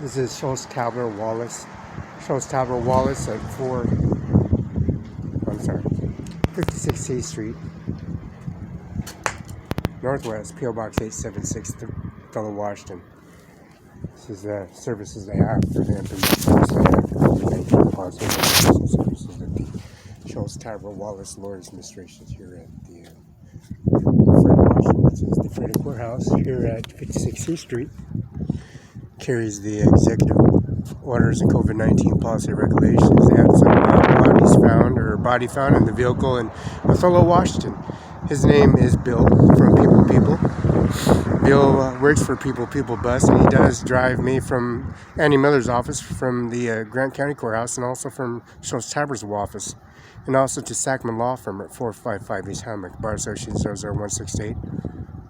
This is Schultz Tabler Wallace. Schultz Tabler Wallace at 56C Street, Northwest, P.O. Box 876, Othello, Washington. This is the services they have for the information they have for COVID-19 positive services at the Schultz Tabler Wallace Lawyers Administration here at the Fred Washington. This is the Fred Courthouse here at 56C Street. Carries the executive orders and COVID-19 policy regulations. They had some body found in the vehicle in Othello, Washington. His name is Bill from People People. Bill works for People People Bus, and he does drive me from Andy Miller's office, from the Grant County Courthouse, and also from Schultz Tabler's office, and also to Sackman Law Firm at 455 East Hammock, Bar Association 00168.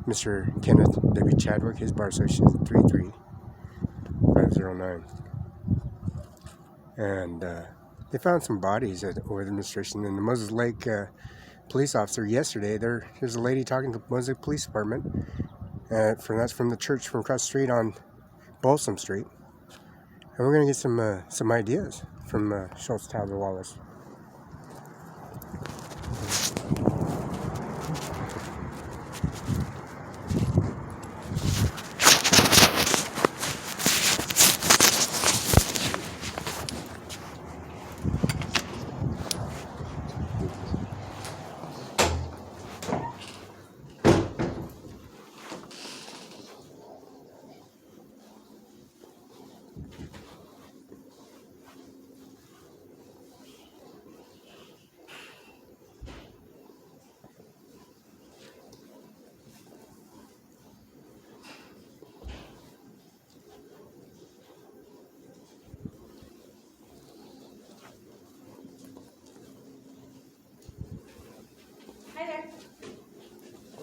Mr. Kenneth W. Chadwick, his Bar Association 33509. And they found some bodies at over the administration. And the Moses Lake police officer yesterday, there's a lady talking to the Moses Lake Police Department. That's from the church from across the street on Balsam Street. And we're going to get some ideas from Schultz Tabler Wallace.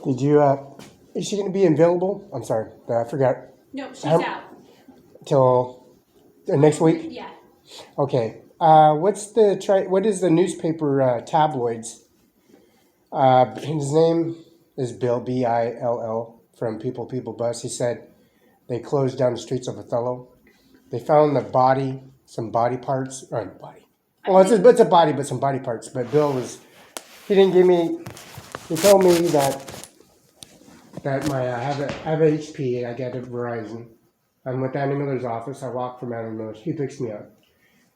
Did you, is she going to be available? I'm sorry, I forgot. No, she's out. Till next week? Yeah. Okay. What is the newspaper tabloids? His name is Bill, B-I-L-L, from People People Bus. He said they closed down the streets of Othello. They found the body, some body parts, or body. Well, it's a body, but some body parts. But Bill he didn't give me, he told me that I have a HP. I get a Verizon. I'm with Andy Miller's office. I walk from Andy Miller's. He picks me up,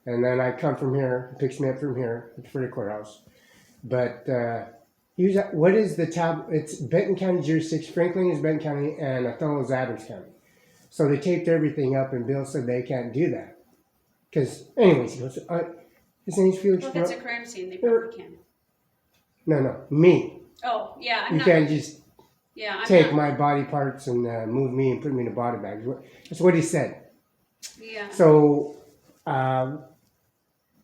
and then I come from here. He picks me up from here at the Fred Courthouse. But what is the tab? It's Benton County jurisdiction. Franklin is Benton County, and Othello is Adams County. So they taped everything up, and Bill said they can't do that. Because, anyways, he goes, his name's Felix. Well, if it's a crime scene, they probably can. No, me. Oh, yeah. You can't just. Yeah, take my body parts and move me and put me in a body bag. That's what he said. Yeah. So,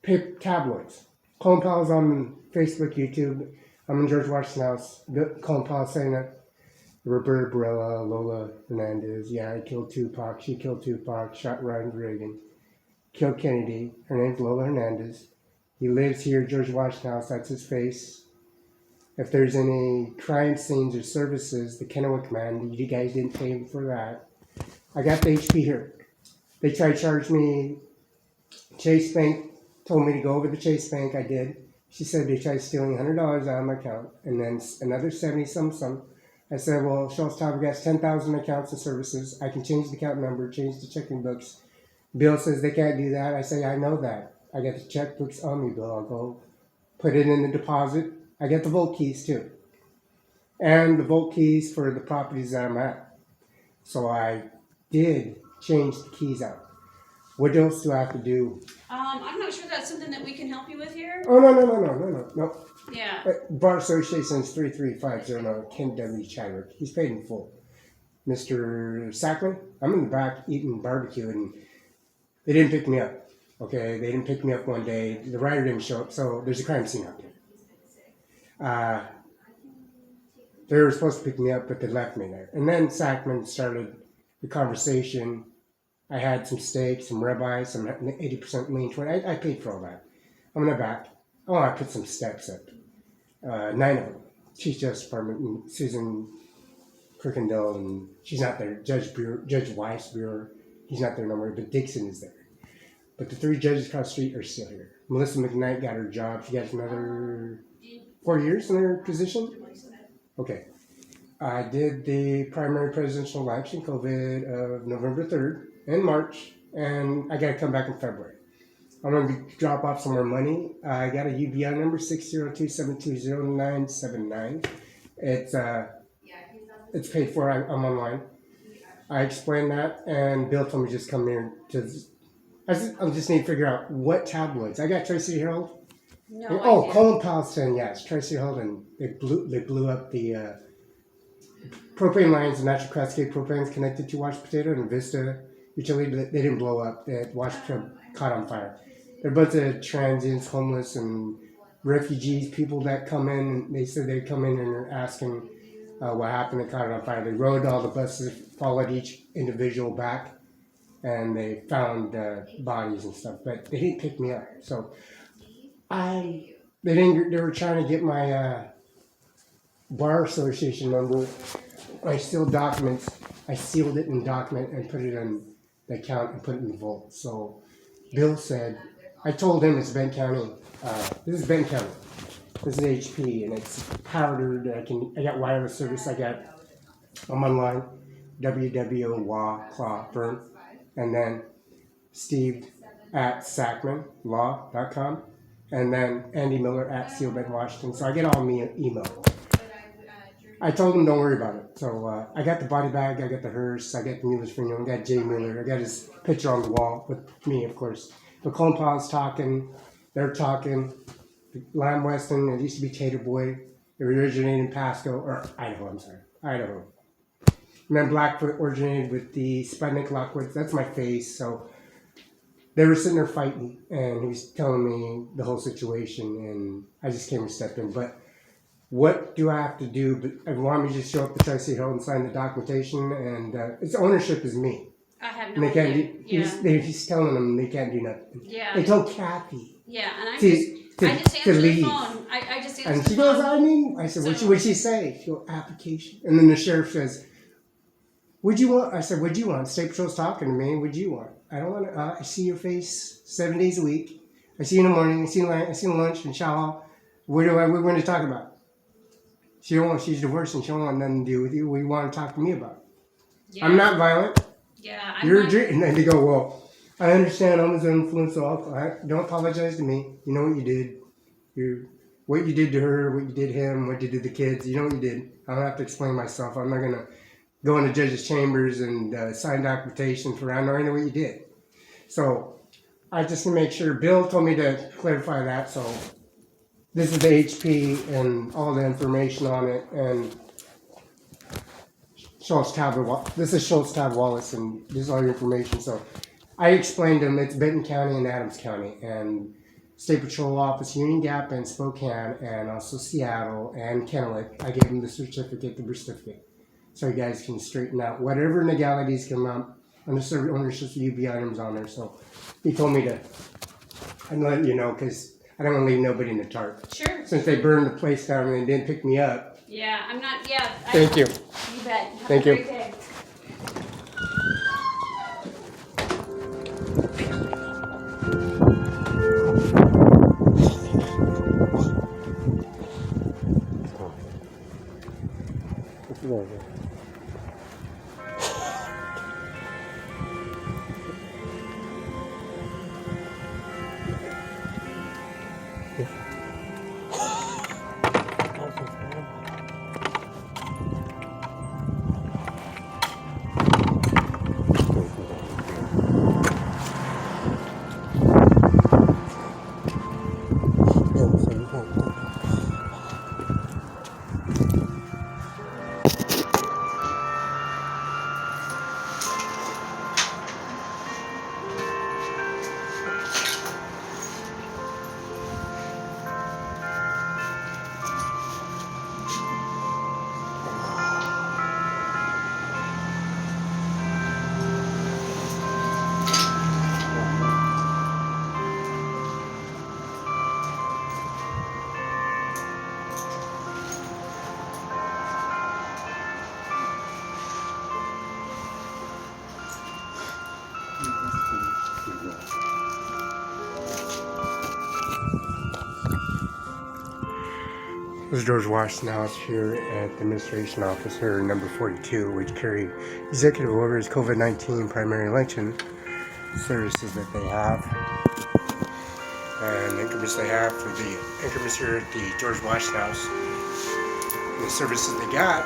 tabloids. Colin Powell's on Facebook, YouTube. I'm in George Washington's house. Colin Powell saying that Roberta Barela, Lola Hernandez, I killed Tupac. She killed Tupac. Shot Ronald Reagan. Killed Kennedy. Her name's Lola Hernandez. He lives here, George Washington house. That's his face. If there's any crime scenes or services, the Kennewick man, you guys didn't pay him for that. I got the HP here. They tried to charge me. Chase Bank told me to go over to Chase Bank. I did. She said they tried stealing $100 out of my account, and then another 70 some. I said, well, Schultz Tabler has 10,000 accounts and services. I can change the account number, change the checking books. Bill says they can't do that. I say, I know that. I got the checkbooks on me, Bill. I'll go put it in the deposit. I get the vault keys too, and the vault keys for the properties that I'm at. So I did change the keys out. What else do I have to do? I'm not sure that's something that we can help you with here. Oh, no. Yeah. Bar Association 33509, Ken W. Chadwick. He's paid in full. Mr. Sackman, I'm in the back eating barbecue, and they didn't pick me up. Okay, they didn't pick me up one day. The rider didn't show up, so there's a crime scene out there. They were supposed to pick me up, but they left me there. And then Sackman started the conversation. I had some steak, some ribeye, some 80% lean 20. I paid for all that. I'm in the back. Oh, I put some steps up. 9 of them. Chief Justice Department, Susan Kirkendall, and she's not there. Judge Weissbuhr. he's not there no more, but Dixon is there. But the 3 judges across the street are still here. Melissa McKnight got her job. She got another 4 years in her position. Okay. I did the primary presidential election, COVID, of November 3rd and March, and I got to come back in February. I'm going to drop off some more money. I got a UBI number, 602-720-979. It's paid for. I'm online. I explained that, and Bill told me just come here to. I just need to figure out what tabloids. I got Tri-City Herald. No. Colin Powell's saying yes, Tri-City Herald, and they blew up the propane lines, the natural cascade propane is connected to Washed Potato and Vista utility. They didn't blow up. That Washed Potato caught on fire. There are a bunch of transients, homeless, and refugees, people that come in. They said they come in and are asking what happened. They caught it on fire. They rode all the buses, followed each individual back, and they found bodies and stuff. But they didn't pick me up. So they were trying to get my bar association number. I sealed documents. I sealed it in document and put it in the account and put it in the vault. So Bill said, I told him it's Benton County. This is Benton County. This is HP, and it's powdered. I got wireless service. I'm online, www.claw.firm, and then Steve@SackmanLaw.com, and then Andy Miller @Sealbed Washington. So I get all me email. I told him don't worry about it. So I got the body bag, I got the hearse, I got the Mueller's funeral, I got Jay Mueller, I got his picture on the wall with me, of course. But Colin Powell's talking, they're talking. Lamb Weston, it used to be Tater Boy. It originated in Idaho. Idaho. And then Blackfoot originated with the Sputnik Lockwoods. That's my face. So they were sitting there fighting, and he was telling me the whole situation, and I just came and stepped in. But what do I have to do? But I want me to just show up to Tri-City Herald and sign the documentation, and its ownership is me. I have no idea. He's telling them they can't do nothing. Yeah. They told Kathy. Yeah, and I to just answered the leave. phone. I just answered And the she phone. goes, I said, what'd she say? She goes, application. And then the sheriff says, what'd you want? I said, what'd you want? State Patrol's talking to me. What'd you want? I don't want to, I see your face 7 days a week. I see you in the morning. I see you at lunch and shower. What are we going to talk about? She's divorced and she don't want nothing to do with you. What do you want to talk to me about? Yeah. I'm not violent. Yeah, And then they go, well, I understand I'm his influence, so don't apologize to me. You know what you did. What you did to her, what you did to him, what you did to the kids. You know what you did. I don't have to explain myself. I'm not going to go into judges' chambers and sign documentation for I know what you did. So I just to make sure. Bill told me to clarify that. So this is the HP and all the information on it. And this is Schultz Tab Wallace, and this is all your information. So I explained to him it's Benton County and Adams County, and State Patrol Office, Union Gap and Spokane, and also Seattle and Kennewick. I gave him the certificate, the birth certificate, so you guys can straighten out whatever legalities come up. Under ownership of UB items on there. So he told me to, I'm letting you know because I don't want to leave nobody in the dark. Sure. Since they burned the place down and they didn't pick me up. Yeah, I'm not. Yeah. Thank you. You bet. Have Thank a you. great day. This is George Washington House here at the Administration Office here, number 42, which carry executive orders, COVID-19 primary election services that they have, and increments they have for the increments here at the George Washington House. And the services they got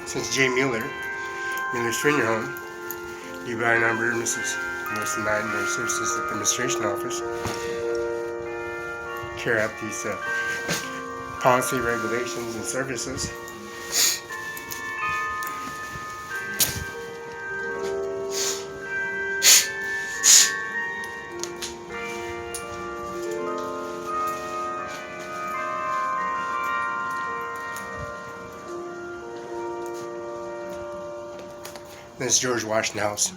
since J. Mueller's Senior Home, UBI number, Mrs. Wilson 9, their services at the Administration Office. Carry out these policy, regulations, and services. This is George Washington House.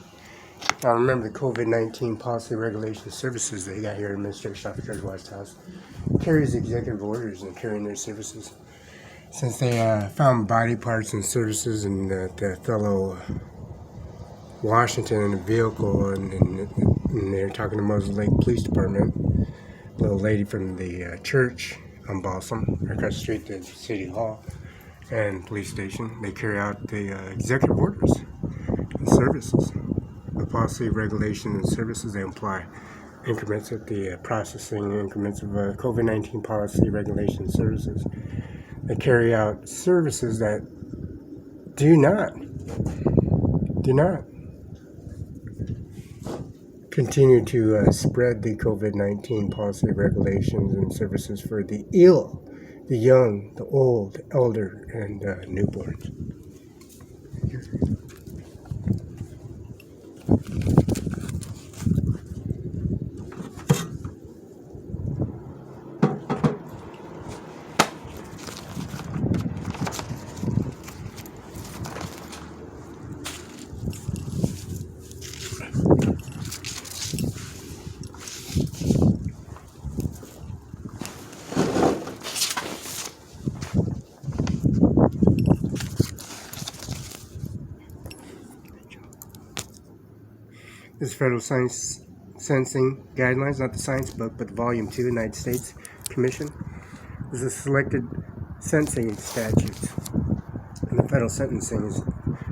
Now remember the COVID-19 policy, regulations, services they got here at Administration Office George Washington House carries executive orders and carrying their services. Since they found body parts and services in the Othello, Washington in a vehicle, and they're talking to Moses Lake Police Department, a little lady from the church on Balsam, across the street to City Hall and police station. They carry out the executive orders and services. The policy, regulation, and services they apply increments at the processing increments of COVID-19 policy, regulation, and services. They carry out services that do not continue to spread the COVID-19 policy, regulations, and services for the ill, the young, the old, the elder, and newborns. This is Federal Science Sentencing Guidelines, not the science book, but Volume 2, United States Commission. This is selected sentencing statutes. And the federal sentencing is,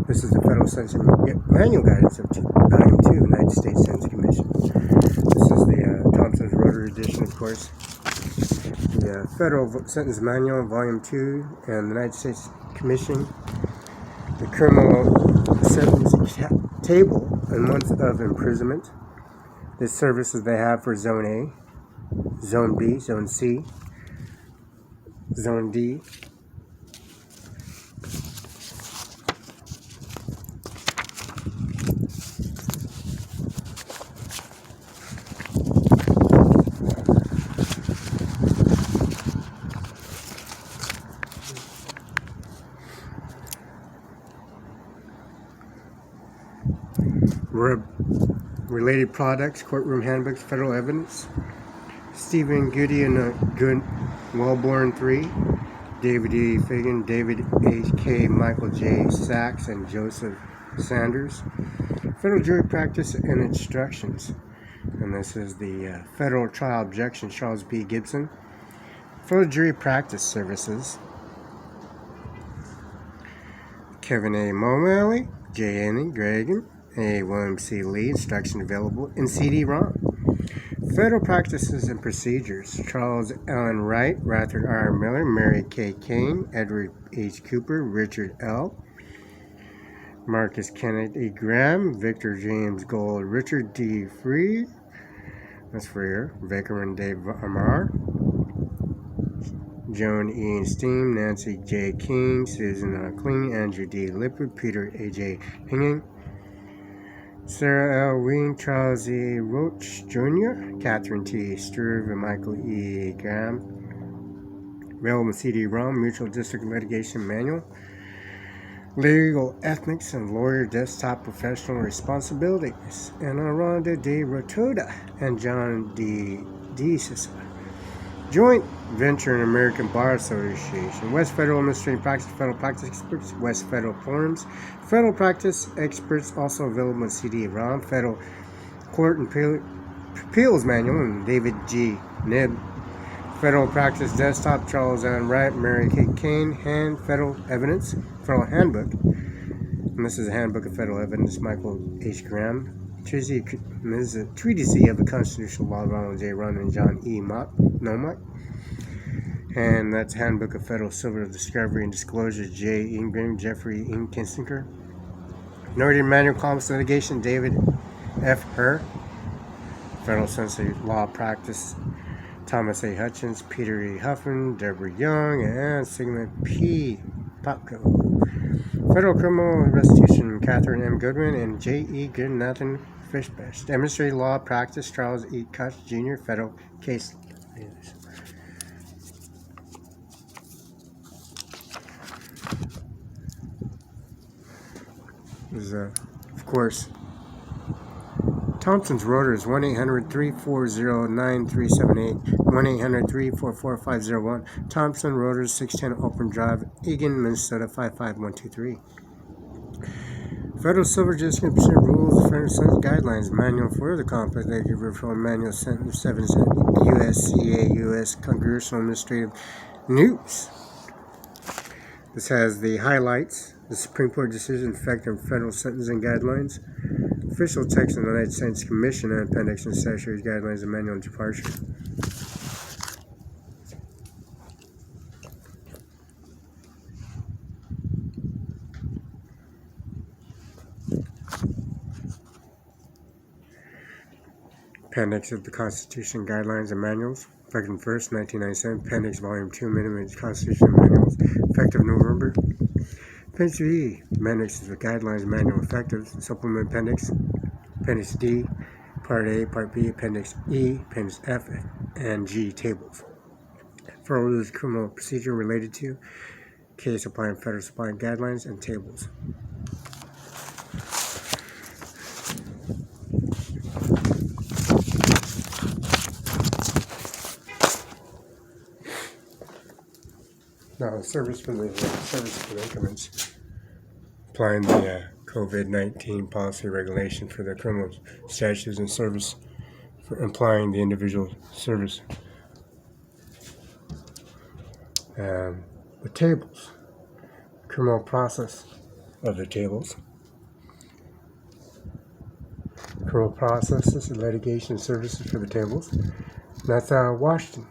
this is the Federal Sentencing Manual Guidance of Volume 2, United States Sentencing Commission. This is the Thompson's Rotary Edition, of course. The Federal Sentence Manual, Volume 2, and the United States Commission. The Criminal Sentencing Table and months of imprisonment. The services they have for Zone A, Zone B, Zone C, Zone D. Related products, courtroom handbooks, federal evidence. Stephen Goody and Good Wellborn 3, David E. Fagan, David H.K. Michael J. Sachs, and Joseph Sanders. Federal jury practice and instructions. And this is the federal trial objection, Charles B. Gibson. Federal jury practice services. Kevin A. Momalley, J. N. Gregan, A. William C. Lee, instruction available in CD-ROM. Federal practices and procedures. Charles Allen Wright, Rutherford R. Miller, Mary K. Kane, Edward H. Cooper, Richard L. Marcus Kenneth E. Graham, Victor James Gold, Richard D. Free, that's Freer, Vickerman Dave Amar, Joan E. Steen, Nancy J. King, Susan R. Kling, Andrew D. Lippard, Peter A. J. Hinging, Sarah L. Ween, Charles E. Roach Jr., Catherine T. Struve, and Michael E. Graham. Relevant CD-ROM, Mutual District Litigation Manual. Legal Ethics and Lawyer Desktop Professional Responsibilities. And Aranda de Rotoda and John D. Cicilla. Joint Venture in American Bar Association, West Federal Administrative Practice, Federal Practice Experts, West Federal Forums, Federal Practice Experts, also available in CD-ROM, Federal Court and Appeals Manual, and David G. Nibb. Federal Practice Desktop, Charles Ann Wright, Mary Kay Kane, Federal Evidence, Federal Handbook. And this is a Handbook of Federal Evidence, Michael H. Graham. This is a treatise of the Constitutional Law of Ronald J. Run and John E. Nomot. And that's Handbook of Federal Civil Discovery and Disclosure, J. Ingram, Jeffrey E. Kinsinger. Northern Manual Complex Litigation, David F. Herr. Federal Sensitive Law Practice, Thomas A. Hutchins, Peter E. Huffman, Deborah Young, and Sigmund P. Popko. Federal Criminal Restitution, Catherine M. Goodwin and J. E. Goodnathan Fishbash. Demonstrated Law Practice, Charles E. Kutch, Jr., Federal Case. This is, of course, Thompson's Rotor is 1-800-340-9378, 1-800-344-501. Thompson Rotors, 610 Open Drive, Eagan, Minnesota 55123. Federal Civil Justice Rules, Federal Sentence Guidelines, Manual for the Complex Legislative Reform Manual, Sentence 7, USCA, U.S. Congressional Administrative News. This has the highlights, the Supreme Court decision affecting federal sentencing guidelines, official text of the United States Commission and appendix and statutory guidelines and manual departure. Appendix of the Constitution Guidelines and Manuals, effective 1st, 1997. Appendix Volume 2, Minimum Constitution Manuals, effective November. Appendix E, Appendix of the Guidelines and Manual, effective. Supplement Appendix. Appendix D, Part A, Part B, Appendix E, Appendix F, and G, Tables. Federal Rules of Criminal Procedure related to case applying federal supply guidelines and tables. Now, service for the increments, applying the COVID-19 policy regulation for the criminal statutes and service for implying the individual service. The tables, criminal process of the tables. Criminal processes and litigation services for the tables. And that's Washington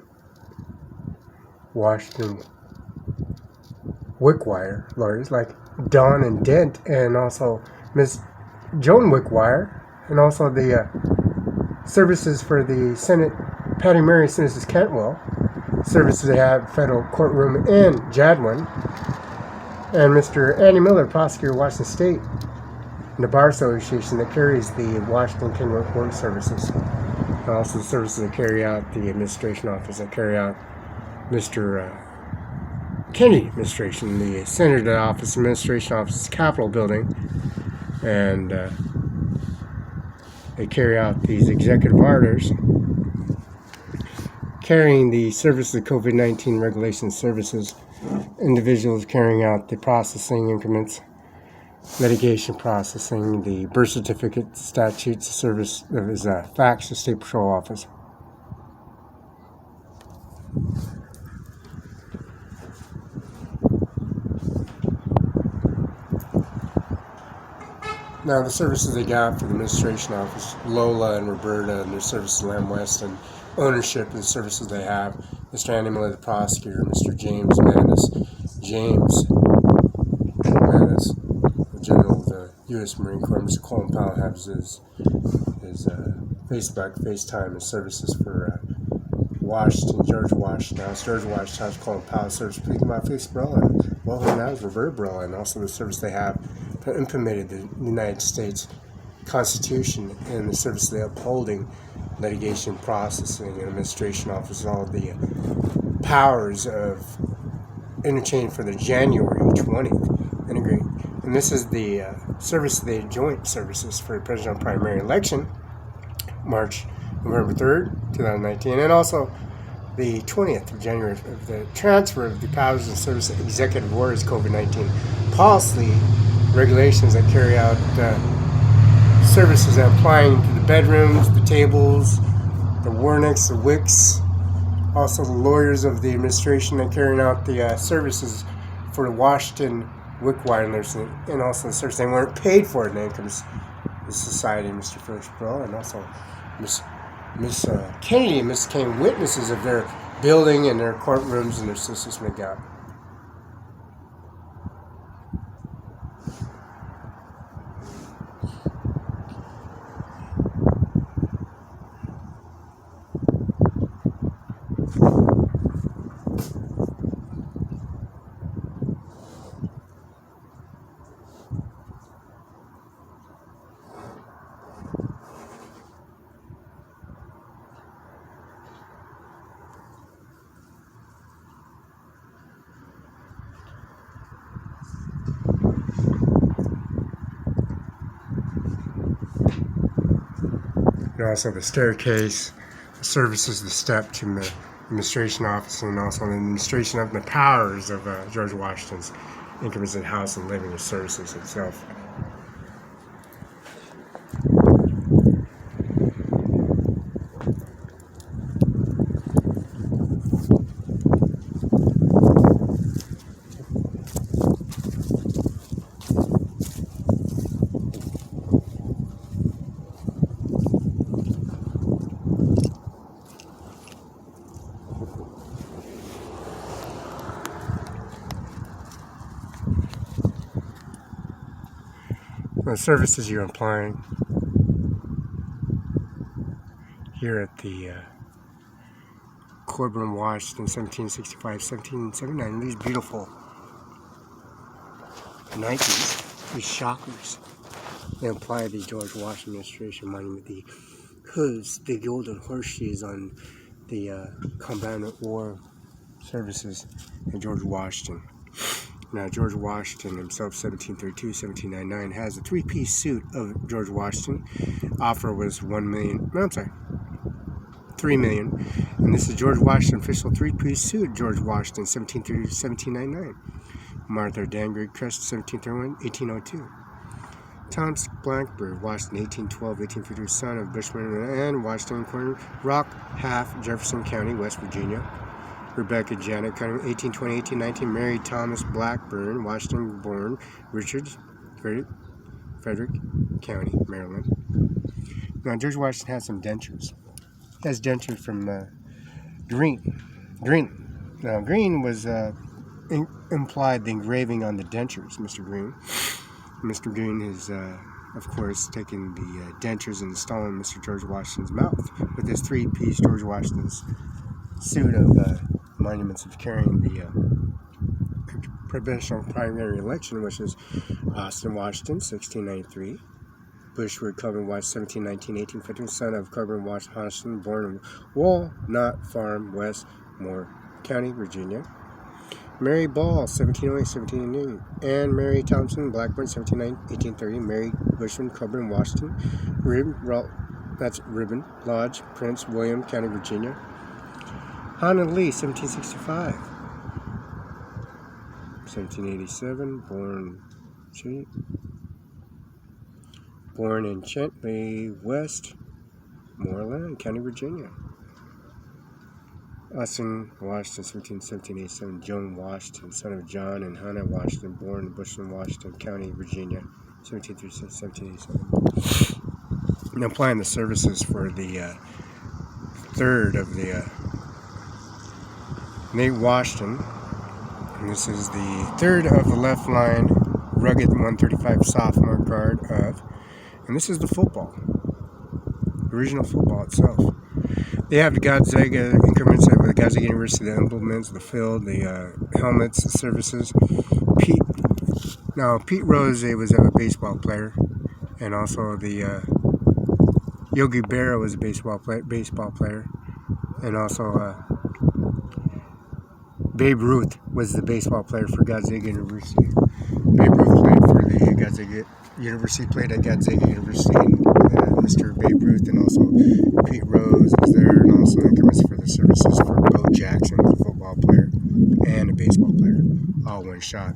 Wickwire lawyers like Don and Dent, and also Miss Joan Wickwire, and also the services for the Senate Patty Mary and Mrs. Cantwell, services they have federal courtroom in Jadwin, and Mr. Andy Miller, prosecutor of Washington State, and the Bar Association that carries the Washington Criminal Court services, and also the services that carry out the administration office that carry out Mr. Kennedy administration, the Senator Office, Administration Office, Capitol Building, and they carry out these executive orders carrying the services of COVID-19 regulation services, individuals carrying out the processing increments, litigation processing, the birth certificate statutes, service of his fax, the State Patrol Office. Now, the services they got for the administration office, Lola and Roberta, and their services Lamb West, and ownership and the services they have, Mr. Andy Miller, the prosecutor, Mr. James Manis, the General of the U.S. Marine Corps, Mr. Colin Powell has his FaceTime and services for George Washington House, Colin Powell service, speaking about Felix Barela, and well, that was Roberta Barela, and also the service they have implemented the United States Constitution and the service they upholding litigation processing and administration office, all the powers of interchange for the January 20th integrate. And this is the service, the joint services for the presidential primary election, November 3rd, 2019, and also the 20th of January of the transfer of the powers and service executive orders COVID-19 policy regulations that carry out services applying to the bedrooms, the tables, the Warnicks, the Wicks, also the lawyers of the administration and carrying out the services for the Washington Wickwinders, and also the service. They weren't paid for it in the Income Society, Mr. Felix Barela, and also Miss Kennedy and Miss Kane, witnesses of their building and their courtrooms and their systems make out. And also the staircase, the services, the step to the administration office, and also the administration of the powers of George Washington's Income House and Living Services itself. The services you're applying here at the Corbin, Washington, 1765, 1779. These beautiful Nikes, these shockers. They apply the George Washington administration monument, the hoods, the golden horseshoes on the combatant war services in George Washington. Now, George Washington himself, 1732, 1799, has a three-piece suit of George Washington. Offer was $3 million. And this is George Washington official three-piece suit, George Washington, 1730 1799. Martha Dangrid Crest, 1731, 1802. Thomas Blackbird, Washington, 1812, 1853, son of Bushman and Washington, Corner Rock, half Jefferson County, West Virginia. Rebecca Janet, 1820, 1819, married Thomas Blackburn, Washington, born Richards, Frederick County, Maryland. Now, George Washington has some dentures. He has dentures from Green. Now, Green was implied the engraving on the dentures, Mr. Green. Mr. Green is, of course, taking the dentures and installing Mr. George Washington's mouth with his three-piece George Washington's suit of monuments of carrying the presidential primary election, which is Austin, Washington, 1693. Bushwood, Corbin, Washington, 1719, 1815, son of Corbin, Washington, born in Walnut Farm, Westmore County, Virginia. Mary Ball, 1708, 1789. Anne Mary Thompson, Blackburn, 1830, married Bushman, Corbin, Washington. Ribbon Lodge, Prince William, County, Virginia. Hannah Lee, 1765. 1787, born in Chentley, Westmoreland, County, Virginia. Austin, Washington, 1787. Joan Washington, son of John and Hannah Washington, born in Bushland, Washington, County, Virginia, 1736, 1787. Now, applying the services for the third of the Nate Washington, and this is the third of the left line, rugged 135 sophomore guard of, and this is the football, original football itself. They have the Gonzaga increments of the Gonzaga University, the implements, the field, the helmets, the services. Pete Rose was a baseball player, and also the Yogi Berra was a baseball player, and also Babe Ruth was the baseball player for Gonzaga University. Babe Ruth played for the Gonzaga University, played at Gonzaga University, and Mr. Babe Ruth, and also Pete Rose was there, and also increments for the services for Bo Jackson, a football player, and a baseball player, all one shot.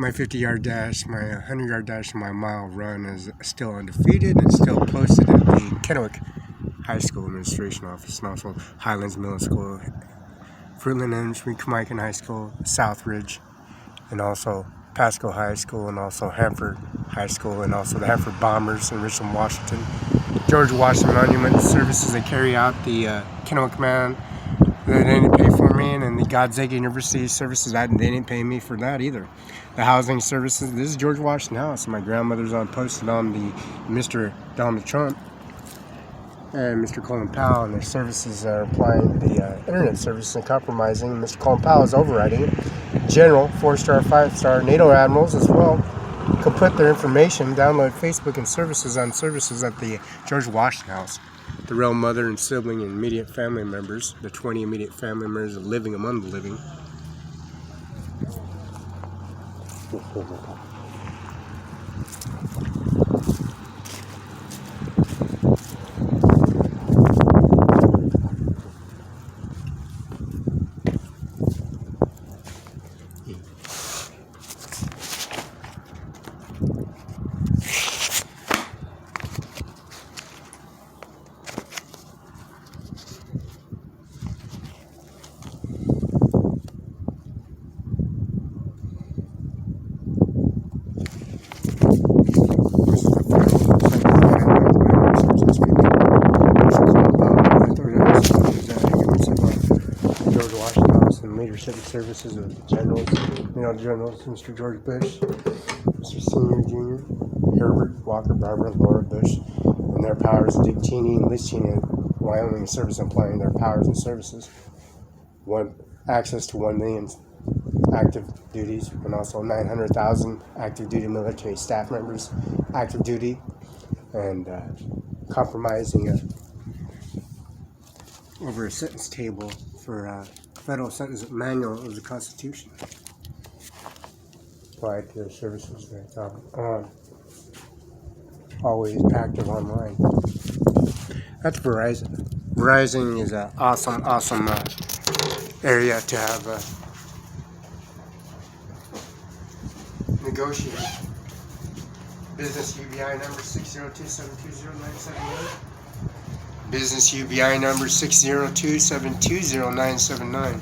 my 50-yard dash, my 100-yard dash, and my mile run is still undefeated and still posted at the Kennewick High School Administration Office, and also Highlands Middle School, Fruitland Elementary, Camican High School, Southridge, and also Pasco High School, and also Hanford High School, and also the Hanford Bombers in Richland, Washington. George Washington Monument services they carry out, the Kennewick Man, they didn't pay for me, and the Gonzaga University services, that they didn't pay me for that either. The housing services, this is George Washington House. My grandmother's on posted on the Mr. Donald Trump and Mr. Colin Powell, and their services are applying the internet service and compromising. Mr. Colin Powell is overriding it. General, 4-star, 5-star, NATO admirals as well can put their information, download Facebook and services on services at the George Washington House. The real mother and sibling and immediate family members, the 20 immediate family members living among the living. Civic services of the generals, generals, Mr. George Bush, Mr. Singh Jr., Herbert Walker, Barbara, Laura Bush, and their powers, Dick Cheney and Liz Cheney, Wyoming service employing their powers and services. Access to 1 million active duties, and also 900,000 active duty military staff members, active duty, and compromising over a sentence table for federal sentence manual of the Constitution. Applied to their services that are always active online. That's Verizon. Verizon is an awesome area to have negotiate. Business UBI number 602-720-979. Business UBI number 602-720-979.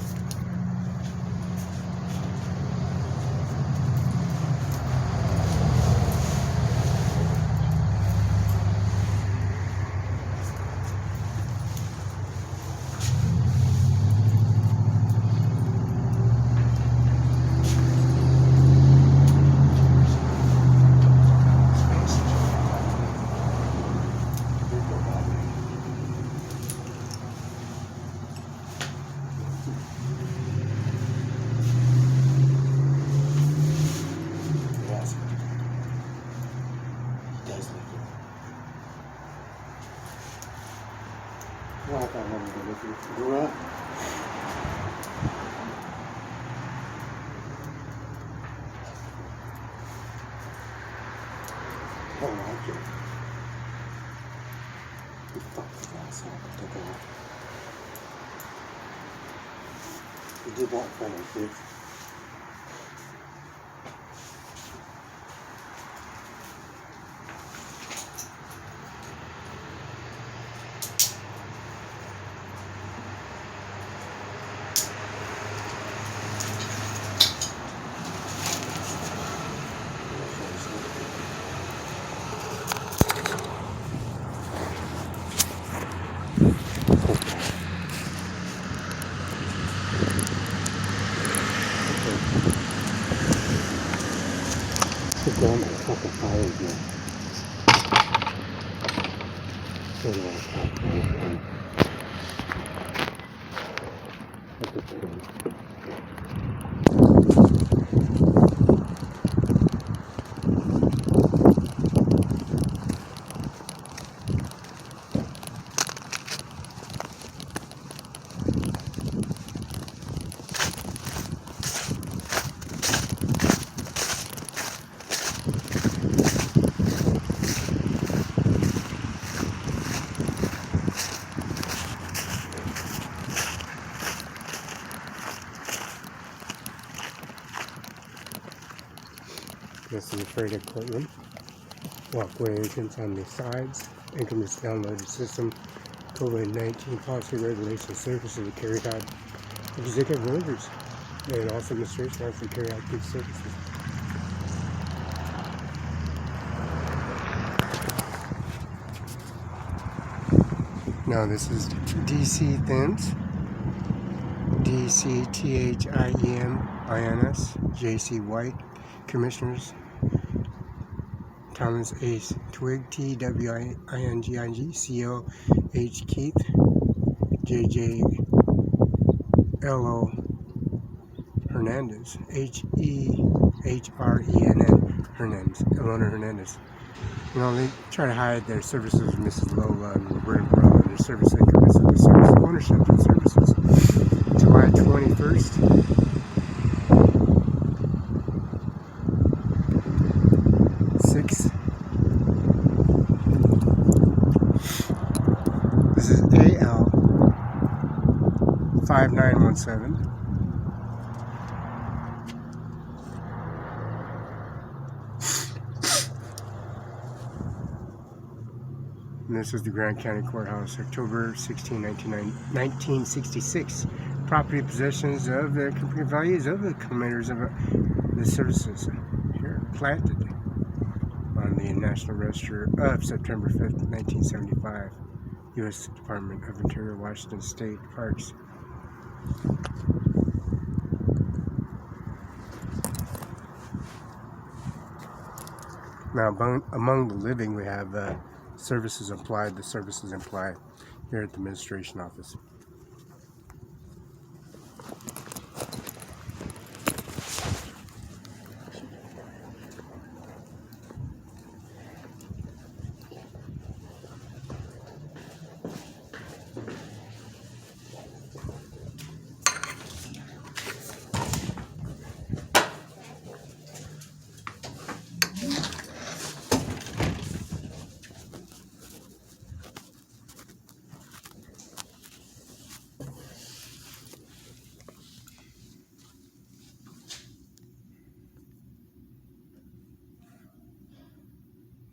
You did that for me, Felix. This is the freighter courtroom. Walkway entrance on the sides. Entrance downloaded system. COVID-19 policy regulation services are carried out. Executive orders and also administration has to carry out these services. Now this is DC Thins. DCTHIEMINS, JC White, Commissioners, Thomas Ace Twig, TWINGIG, CO H Keith, JJLO Hernandez, HEHRENN Hernandez, Elona Hernandez. You know, they try to hide their services with Mrs. Lola and Roberta Barela, their service increments of the service ownership and services. July 21st. This is AL 5917. And this is the Grand County Courthouse, October 16, 1966. Property possessions of the company values of the committers of the services here planted on the National Register of September 5th, 1975. U.S. Department of Interior, Washington State Parks. Now, among the living, we have services implied. The services implied here at the administration office.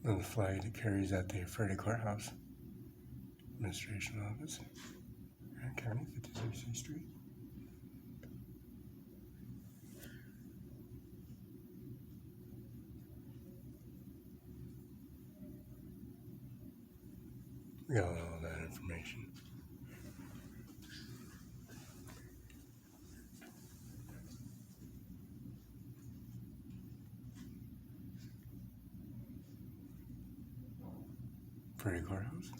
And the flag that carries out the Freddy Courthouse Administration Office, Grand County, 56th Street. We got all that information. Freddy Courthouse.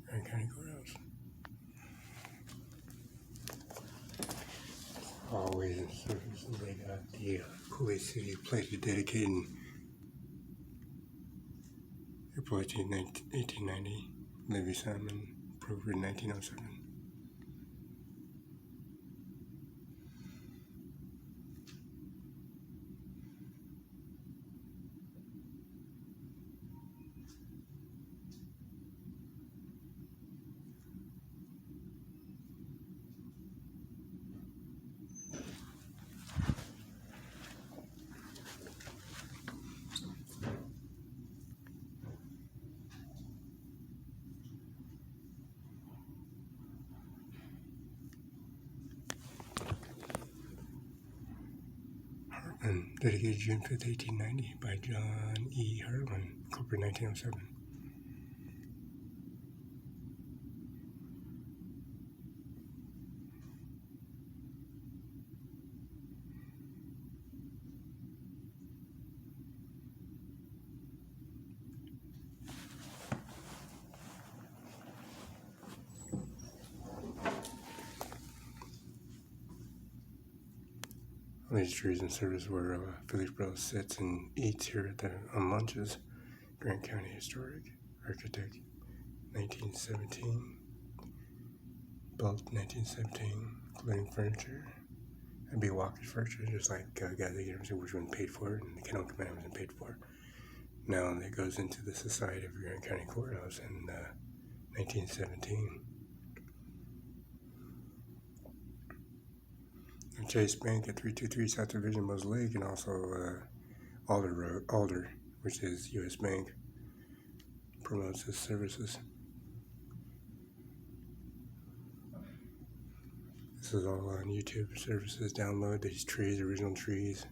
Grand County Courthouse. Always in services, they got the Holy City Plate dedicated in April 1890. Levy Simon, approved in 1907. And dedicated June 5th, 1890 by John E. Harlan, corporate 1907. These trees and service where Felix Barela sits and eats here on lunches. Grant County Historic Architect, 1917. Built 1917, including furniture. And B. Walker's furniture, just like guys that you never see which one paid for it, and the Kennel Command wasn't paid for. Now it goes into the Society of Grant County Courthouse in 1917. The Chase Bank at 323 South Division Mills Lake, and also Alder, which is U.S. Bank, promotes its services. This is all on YouTube services. Download these trees, original trees.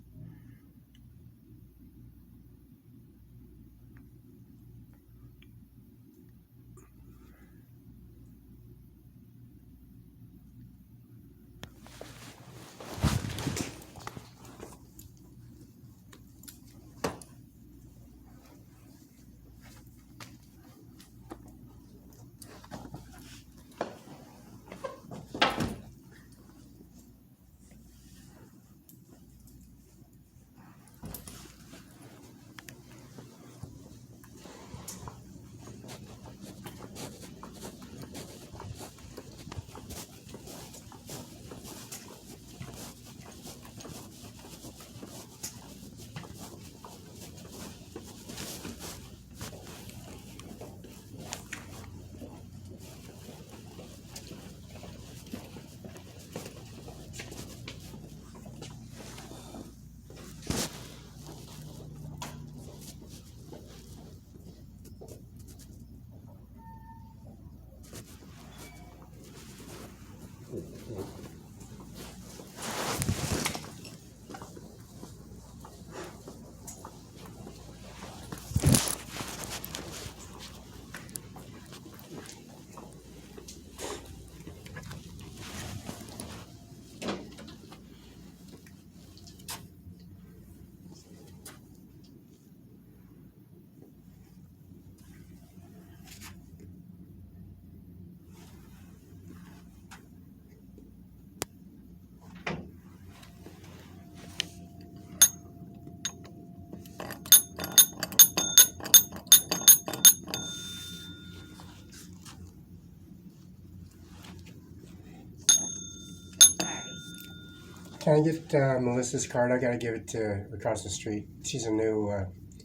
Can I get Melissa's card? I gotta give it to across the street. She's a new,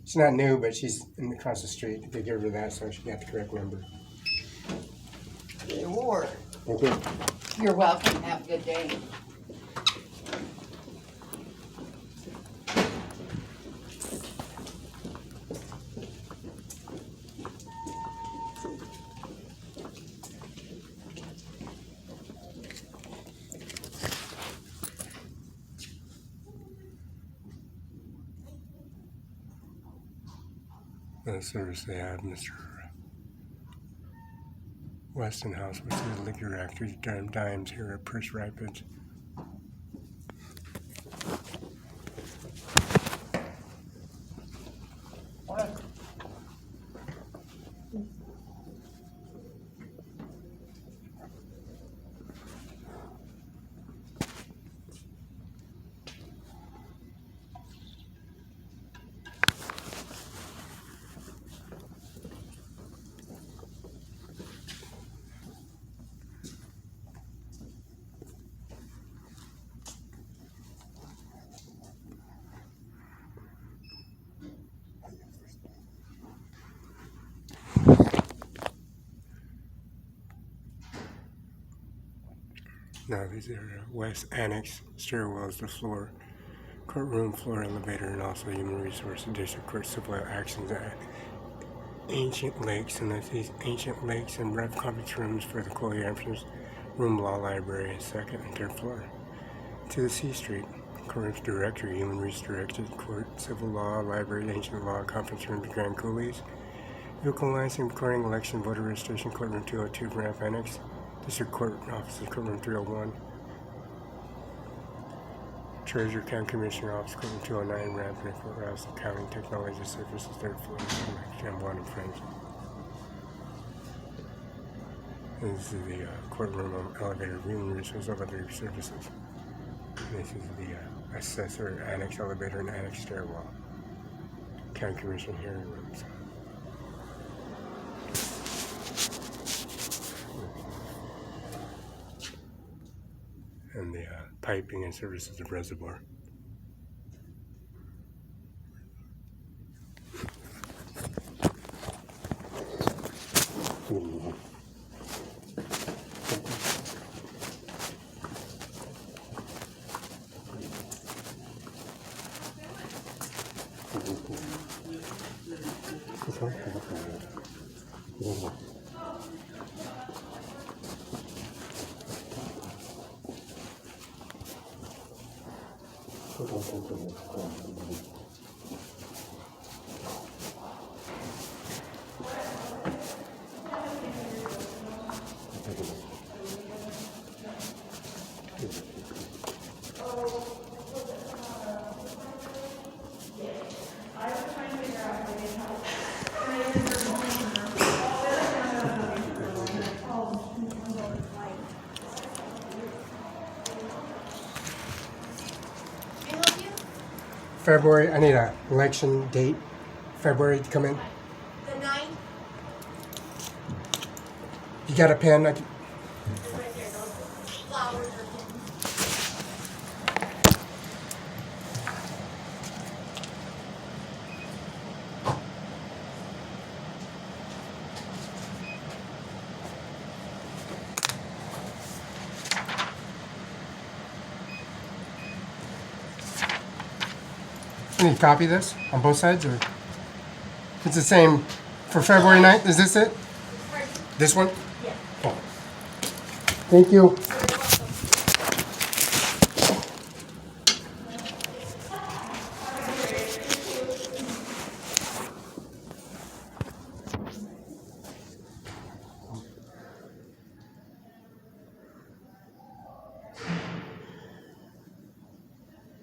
she's not new, but she's across the street. They give her that so she got the correct number. Sure. Thank you. You're welcome. Have a good day. The service they have, Mr. Westonhouse, which is a liquor actor, dimes here at Purse Rapids. Now these are West Annex stairwells, the floor, courtroom floor elevator, and also Human Resources District Court civil actions at Ancient Lakes, and that's these Ancient Lakes and rep conference rooms for the courtrooms, room law library, second and third floor. To the C Street, courtrooms director, Human Resources Court, civil law library, ancient law conference rooms, Grand Coulees, vehicle licensing, recording, election, voter registration, courtroom 202, ramp annex. District Court Offices, Courtroom 301. Treasurer County Commissioner Office, Courtroom 209, Ramp and Courthouse, Accounting Technology Services, 3rd floor, Jam 1 and Friends. And this is the courtroom elevator, Human Resources Elevator Services. This is the assessor, annex elevator, and annex stairwell. County Commission hearing rooms. And the piping and services of reservoir. February, I need an election date. February to come in. The 9th, You got a pen? right there, those flowers are in. I need to copy this on both sides, or it's the same for February 9th. Is this it? This one? Yeah. Oh. Thank you.